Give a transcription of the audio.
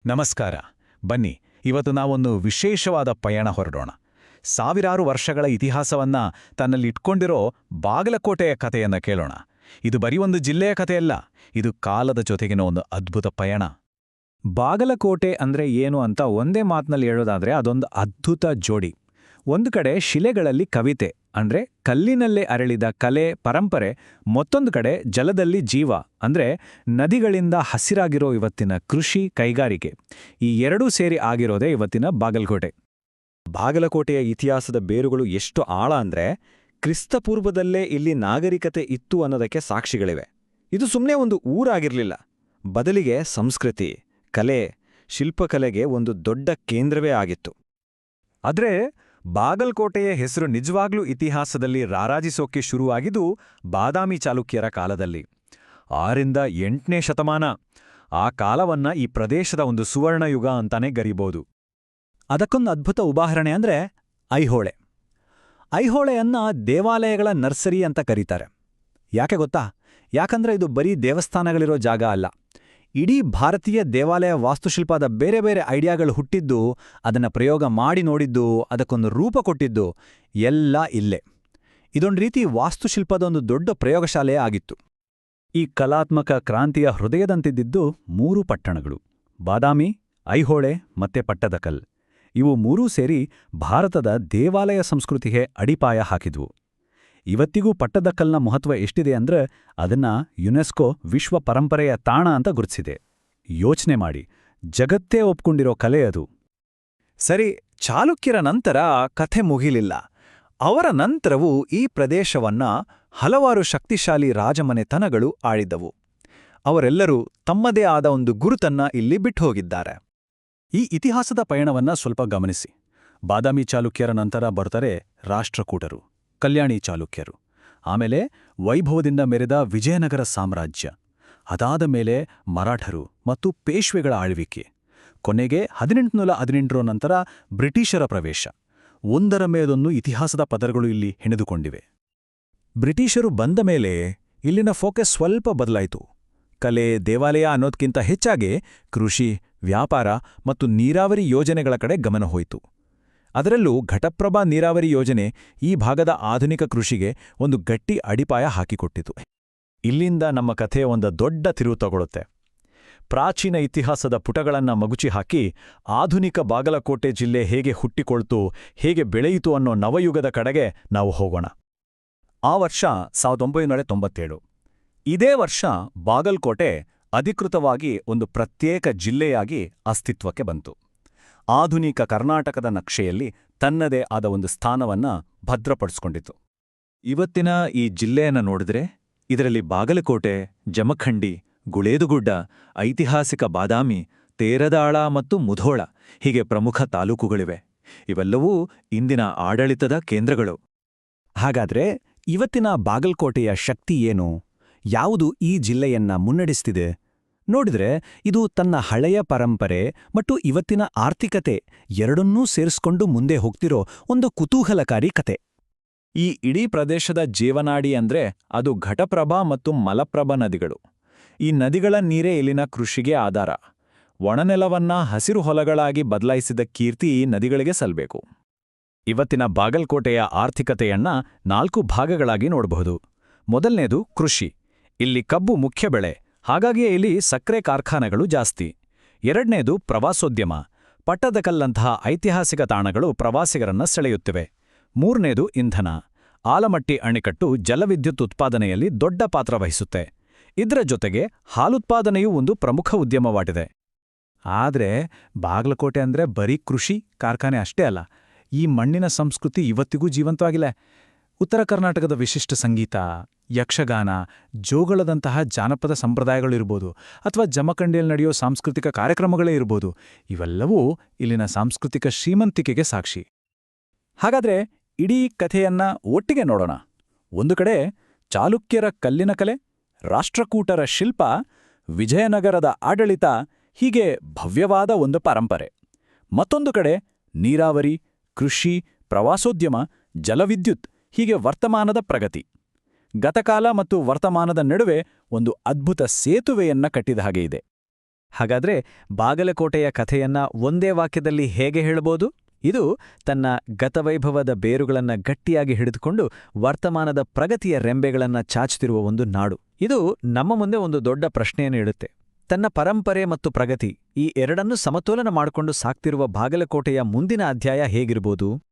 ನಮಸ್ಕಾರ. ಬನ್ನಿ, ಇವತ್ತು ನಾವೊಂದು ವಿಶೇಷವಾದ ಪಯಣ ಹೊರಡೋಣ. ಸಾವಿರಾರು ವರ್ಷಗಳ ಇತಿಹಾಸವನ್ನ ತನ್ನಲ್ಲಿಟ್ಕೊಂಡಿರೋ ಬಾಗಲಕೋಟೆಯ ಕಥೆಯನ್ನ ಕೇಳೋಣ. ಇದು ಬರೀ ಒಂದು ಜಿಲ್ಲೆಯ ಕಥೆಯಲ್ಲ, ಇದು ಕಾಲದ ಜೊತೆಗಿನ ಒಂದು ಅದ್ಭುತ ಪಯಣ. ಬಾಗಲಕೋಟೆ ಅಂದ್ರೆ ಏನು ಅಂತ ಒಂದೇ ಮಾತಿನಲ್ಲಿ ಹೇಳೋದಾದ್ರೆ ಅದೊಂದು ಅದ್ಭುತ ಜೋಡಿ. ಒಂದು ಕಡೆ ಶಿಲೆಗಳಲ್ಲಿ ಕವಿತೆ ಅಂದ್ರೆ ಕಲ್ಲಿನಲ್ಲೇ ಅರಳಿದ ಕಲೆ ಪರಂಪರೆ, ಮತ್ತೊಂದು ಕಡೆ ಜಲದಲ್ಲಿ ಜೀವ ಅಂದ್ರೆ ನದಿಗಳಿಂದ ಹಸಿರಾಗಿರೋ ಇವತ್ತಿನ ಕೃಷಿ ಕೈಗಾರಿಕೆ. ಈ ಎರಡೂ ಸೇರಿ ಆಗಿರೋದೇ ಇವತ್ತಿನ ಬಾಗಲಕೋಟೆ. ಬಾಗಲಕೋಟೆಯ ಇತಿಹಾಸದ ಬೇರುಗಳು ಎಷ್ಟು ಆಳ ಅಂದ್ರೆ ಕ್ರಿಸ್ತಪೂರ್ವದಲ್ಲೇ ಇಲ್ಲಿ ನಾಗರಿಕತೆ ಇತ್ತು ಅನ್ನೋದಕ್ಕೆ ಸಾಕ್ಷಿಗಳಿವೆ. ಇದು ಸುಮ್ಮನೆ ಒಂದು ಊರಾಗಿರ್ಲಿಲ್ಲ, ಬದಲಿಗೆ ಸಂಸ್ಕೃತಿ, ಕಲೆ, ಶಿಲ್ಪಕಲೆಗೆ ಒಂದು ದೊಡ್ಡ ಕೇಂದ್ರವೇ ಆಗಿತ್ತು. ಆದ್ರೆ ಬಾಗಲಕೋಟೆಯ ಹೆಸರು ನಿಜವಾಗ್ಲೂ ಇತಿಹಾಸದಲ್ಲಿ ರಾರಾಜಿಸೋಕೆ ಶುರುವಾಗಿದ್ದು ಬಾದಾಮಿ ಚಾಲುಕ್ಯರ ಕಾಲದಲ್ಲಿ. 6ರಿಂದ 8ನೇ ಶತಮಾನ. ಆ ಕಾಲವನ್ನ ಈ ಪ್ರದೇಶದ ಒಂದು ಸುವರ್ಣಯುಗ ಅಂತಾನೆ ಗರಿಬೋದು. ಅದಕ್ಕೊಂದು ಅದ್ಭುತ ಉದಾಹರಣೆ ಅಂದ್ರೆ ಐಹೊಳೆ. ಐಹೊಳೆಯನ್ನ ದೇವಾಲಯಗಳ ನರ್ಸರಿ ಅಂತ ಕರೀತಾರೆ. ಯಾಕೆ ಗೊತ್ತಾ? ಯಾಕಂದ್ರೆ ಇದು ಬರೀ ದೇವಸ್ಥಾನಗಳಿರೋ ಜಾಗ ಅಲ್ಲ. ಇಡೀ ಭಾರತೀಯ ದೇವಾಲಯ ವಾಸ್ತುಶಿಲ್ಪದ ಬೇರೆ ಬೇರೆ ಐಡಿಯಾಗಳು ಹುಟ್ಟಿದ್ದು, ಅದನ್ನು ಪ್ರಯೋಗ ಮಾಡಿ ನೋಡಿದ್ದು, ಅದಕ್ಕೊಂದು ರೂಪ ಕೊಟ್ಟಿದ್ದು ಎಲ್ಲ ಇಲ್ಲೇ. ಇದೊಂದು ರೀತಿ ವಾಸ್ತುಶಿಲ್ಪದ ಒಂದು ದೊಡ್ಡ ಪ್ರಯೋಗಶಾಲೆಯೇ ಆಗಿತ್ತು. ಈ ಕಲಾತ್ಮಕ ಕ್ರಾಂತಿಯ ಹೃದಯದಂತಿದ್ದಿದ್ದು 3 ಪಟ್ಟಣಗಳು: ಬಾದಾಮಿ, ಐಹೊಳೆ ಮತ್ತೆ ಪಟ್ಟದಕಲ್. ಇವು ಮೂರೂ ಸೇರಿ ಭಾರತದ ದೇವಾಲಯ ಸಂಸ್ಕೃತಿಗೆ ಅಡಿಪಾಯ ಹಾಕಿದ್ವು. ಇವತ್ತಿಗೂ ಪಟ್ಟದಕಲ್ನ ಮಹತ್ವ ಎಷ್ಟಿದೆ ಅಂದ್ರೆ ಅದನ್ನ ಯುನೆಸ್ಕೋ ವಿಶ್ವ ಪರಂಪರೆಯ ತಾಣ ಅಂತ ಗುರುತಿಸಿದೆ. ಯೋಚನೆ ಮಾಡಿ, ಜಗತ್ತೇ ಒಪ್ಕೊಂಡಿರೋ ಕಲೆ ಅದು. ಸರಿ, ಚಾಲುಕ್ಯರ ನಂತರ ಕಥೆ ಮುಗಿಲಿಲ್ಲ. ಅವರ ನಂತರವೂ ಈ ಪ್ರದೇಶವನ್ನ ಹಲವಾರು ಶಕ್ತಿಶಾಲಿ ರಾಜಮನೆತನಗಳು ಆಳಿದ್ದವು. ಅವರೆಲ್ಲರೂ ತಮ್ಮದೇ ಆದ ಒಂದು ಗುರುತನ್ನ ಇಲ್ಲಿ ಬಿಟ್ಟುಹೋಗಿದ್ದಾರೆ. ಈ ಇತಿಹಾಸದ ಪಯಣವನ್ನ ಸ್ವಲ್ಪ ಗಮನಿಸಿ. ಬಾದಾಮಿ ಚಾಲುಕ್ಯರ ನಂತರ ಬರ್ತಾರೆ ರಾಷ್ಟ್ರಕೂಟರು, ಕಲ್ಯಾಣಿ ಚಾಲುಕ್ಯರು. ಆಮೇಲೆ ವೈಭವದಿಂದ ಮೆರೆದ ವಿಜಯನಗರ ಸಾಮ್ರಾಜ್ಯ. ಅದಾದ ಮೇಲೆ ಮರಾಠರು ಮತ್ತು ಪೇಶ್ವೆಗಳ ಆಳ್ವಿಕೆ. ಕೊನೆಗೆ 1818ರ ನಂತರ ಬ್ರಿಟಿಷರ ಪ್ರವೇಶ. ಒಂದರ ಮೇಲೊಂದು ಇತಿಹಾಸದ ಪದರಗಳು ಇಲ್ಲಿ ಹೆಣೆದುಕೊಂಡಿವೆ. ಬ್ರಿಟಿಷರು ಬಂದ ಮೇಲೆ ಇಲ್ಲಿನ ಫೋಕಸ್ ಸ್ವಲ್ಪ ಬದಲಾಯಿತು. ಕಲೆ, ದೇವಾಲಯ ಅನ್ನೋದಕ್ಕಿಂತ ಹೆಚ್ಚಾಗಿ ಕೃಷಿ, ವ್ಯಾಪಾರ ಮತ್ತು ನೀರಾವರಿ ಯೋಜನೆಗಳ ಕಡೆ ಗಮನ ಹೋಯಿತು. ಅದರಲ್ಲೂ ಘಟಪ್ರಭಾ ನೀರಾವರಿ ಯೋಜನೆ ಈ ಭಾಗದ ಆಧುನಿಕ ಕೃಷಿಗೆ ಒಂದು ಗಟ್ಟಿ ಅಡಿಪಾಯ ಹಾಕಿಕೊಟ್ಟಿತು. ಇಲ್ಲಿಂದ ನಮ್ಮ ಕಥೆ ಒಂದು ದೊಡ್ಡ ತಿರುವು ತಗೊಳುತ್ತೆ. ಪ್ರಾಚೀನ ಇತಿಹಾಸದ ಪುಟಗಳನ್ನು ಮಗುಚಿ ಹಾಕಿ ಆಧುನಿಕ ಬಾಗಲಕೋಟೆ ಜಿಲ್ಲೆ ಹೇಗೆ ಹುಟ್ಟಿಕೊಳ್ತು, ಹೇಗೆ ಬೆಳೆಯಿತು ಅನ್ನೋ ನವಯುಗದ ಕಡೆಗೆ ನಾವು ಹೋಗೋಣ. ಆ ವರ್ಷ 1997. ಇದೇ ವರ್ಷ ಬಾಗಲಕೋಟೆ ಅಧಿಕೃತವಾಗಿ ಒಂದು ಪ್ರತ್ಯೇಕ ಜಿಲ್ಲೆಯಾಗಿ ಅಸ್ತಿತ್ವಕ್ಕೆ ಬಂತು. ಆಧುನಿಕ ಕರ್ನಾಟಕದ ನಕ್ಷೆಯಲ್ಲಿ ತನ್ನದೇ ಆದ ಒಂದು ಸ್ಥಾನವನ್ನ ಭದ್ರಪಡಿಸಿಕೊಂಡಿತು. ಇವತ್ತಿನ ಈ ಜಿಲ್ಲೆಯನ್ನು ನೋಡಿದ್ರೆ ಇದರಲ್ಲಿ ಬಾಗಲಕೋಟೆ, ಜಮಖಂಡಿ, ಗುಳೇದುಗುಡ್ಡ, ಐತಿಹಾಸಿಕ ಬಾದಾಮಿ, ತೇರದಾಳ ಮತ್ತು ಮುಧೋಳ ಹೀಗೆ ಪ್ರಮುಖ ತಾಲೂಕುಗಳಿವೆ. ಇವೆಲ್ಲವೂ ಇಂದಿನ ಆಡಳಿತದ ಕೇಂದ್ರಗಳು. ಹಾಗಾದ್ರೆ ಇವತ್ತಿನ ಬಾಗಲಕೋಟೆಯ ಶಕ್ತಿ ಏನು? ಯಾವುದು ಈ ಜಿಲ್ಲೆಯನ್ನ ಮುನ್ನಡೆಸ್ತಿದೆ? ನೋಡಿದ್ರೆ ಇದು ತನ್ನ ಹಳೆಯ ಪರಂಪರೆ ಮತ್ತು ಇವತ್ತಿನ ಆರ್ಥಿಕತೆ ಎರಡನ್ನೂ ಸೇರಿಸ್ಕೊಂಡು ಮುಂದೆ ಹೋಗ್ತಿರೋ ಒಂದು ಕುತೂಹಲಕಾರಿ ಕತೆ. ಈ ಇಡೀ ಪ್ರದೇಶದ ಜೀವನಾಡಿ ಅಂದ್ರೆ ಅದು ಘಟಪ್ರಭಾ ಮತ್ತು ಮಲಪ್ರಭಾ ನದಿಗಳು. ಈ ನದಿಗಳ ನೀರೇ ಇಲ್ಲಿನ ಕೃಷಿಗೆ ಆಧಾರ. ಒಣನೆಲವನ್ನ ಹಸಿರು ಹೊಲಗಳಾಗಿ ಬದಲಾಯಿಸಿದ ಕೀರ್ತಿ ಈ ನದಿಗಳಿಗೆ ಸಲ್ಲಬೇಕು. ಇವತ್ತಿನ ಬಾಗಲಕೋಟೆಯ ಆರ್ಥಿಕತೆಯನ್ನ 4 ಭಾಗಗಳಾಗಿ ನೋಡಬಹುದು. ಮೊದಲನೇದು ಕೃಷಿ. ಇಲ್ಲಿ ಕಬ್ಬು ಮುಖ್ಯ ಬೆಳೆ, ಹಾಗಾಗಿಯೇ ಇಲ್ಲಿ ಸಕ್ಕರೆ ಕಾರ್ಖಾನೆಗಳು ಜಾಸ್ತಿ. ಎರಡನೇದು ಪ್ರವಾಸೋದ್ಯಮ. ಪಟ್ಟದಕಲ್ಲಂತಹ ಐತಿಹಾಸಿಕ ತಾಣಗಳು ಪ್ರವಾಸಿಗರನ್ನ ಸೆಳೆಯುತ್ತಿವೆ. ಮೂರನೇದು ಇಂಧನ. ಆಲಮಟ್ಟಿ ಅಣೆಕಟ್ಟು ಜಲವಿದ್ಯುತ್ ಉತ್ಪಾದನೆಯಲ್ಲಿ ದೊಡ್ಡ ಪಾತ್ರ ವಹಿಸುತ್ತೆ. ಇದರ ಜೊತೆಗೆ ಹಾಲುತ್ಪಾದನೆಯೂ ಒಂದು ಪ್ರಮುಖ ಉದ್ಯಮವಾಗಿದೆ. ಆದ್ರೆ ಬಾಗಲಕೋಟೆ ಅಂದ್ರೆ ಬರೀ ಕೃಷಿ ಕಾರ್ಖಾನೆ ಅಷ್ಟೇ ಅಲ್ಲ, ಈ ಮಣ್ಣಿನ ಸಂಸ್ಕೃತಿ ಇವತ್ತಿಗೂ ಜೀವಂತವಾಗಿಲ್ಲ. ಉತ್ತರ ಕರ್ನಾಟಕದ ವಿಶಿಷ್ಟ ಸಂಗೀತ, ಯಕ್ಷಗಾನ, ಜೋಗಳದಂತಹ ಜಾನಪದ ಸಂಪ್ರದಾಯಗಳಿರ್ಬೋದು, ಅಥವಾ ಜಮಖಂಡಿಯಲ್ಲಿ ನಡೆಯೋ ಸಾಂಸ್ಕೃತಿಕ ಕಾರ್ಯಕ್ರಮಗಳೇ ಇರ್ಬೋದು, ಇವೆಲ್ಲವೂ ಇಲ್ಲಿನ ಸಾಂಸ್ಕೃತಿಕ ಶ್ರೀಮಂತಿಕೆಗೆ ಸಾಕ್ಷಿ. ಹಾಗಾದ್ರೆ ಇಡೀ ಕಥೆಯನ್ನ ಒಟ್ಟಿಗೆ ನೋಡೋಣ. ಒಂದು ಕಡೆ ಚಾಲುಕ್ಯರ ಕಲ್ಲಿನ ಕಲೆ, ರಾಷ್ಟ್ರಕೂಟರ ಶಿಲ್ಪ, ವಿಜಯನಗರದ ಆಡಳಿತ, ಹೀಗೆ ಭವ್ಯವಾದ ಒಂದು ಪರಂಪರೆ. ಮತ್ತೊಂದು ಕಡೆ ನೀರಾವರಿ, ಕೃಷಿ, ಪ್ರವಾಸೋದ್ಯಮ, ಜಲವಿದ್ಯುತ್, ಹೀಗೆ ವರ್ತಮಾನದ ಪ್ರಗತಿ. ಗತಕಾಲ ಮತ್ತು ವರ್ತಮಾನದ ನಡುವೆ ಒಂದು ಅದ್ಭುತ ಸೇತುವೆಯನ್ನ ಕಟ್ಟಿದ ಹಾಗೆ ಇದೆ. ಹಾಗಾದ್ರೆ ಬಾಗಲಕೋಟೆಯ ಕಥೆಯನ್ನ ಒಂದೇ ವಾಕ್ಯದಲ್ಲಿ ಹೇಗೆ ಹೇಳ್ಬೋದು? ಇದು ತನ್ನ ಗತವೈಭವದ ಬೇರುಗಳನ್ನ ಗಟ್ಟಿಯಾಗಿ ಹಿಡಿದುಕೊಂಡು ವರ್ತಮಾನದ ಪ್ರಗತಿಯ ರೆಂಬೆಗಳನ್ನ ಚಾಚುತ್ತಿರುವ ಒಂದು ನಾಡು. ಇದು ನಮ್ಮ ಮುಂದೆ ಒಂದು ದೊಡ್ಡ ಪ್ರಶ್ನೆಯನ್ನು ಇಡುತ್ತೆ. ತನ್ನ ಪರಂಪರೆ ಮತ್ತು ಪ್ರಗತಿ ಈ ಎರಡನ್ನೂ ಸಮತೋಲನ ಮಾಡಿಕೊಂಡು ಸಾಕ್ತಿರುವ ಬಾಗಲಕೋಟೆಯ ಮುಂದಿನ ಅಧ್ಯಾಯ ಹೇಗಿರ್ಬೋದು?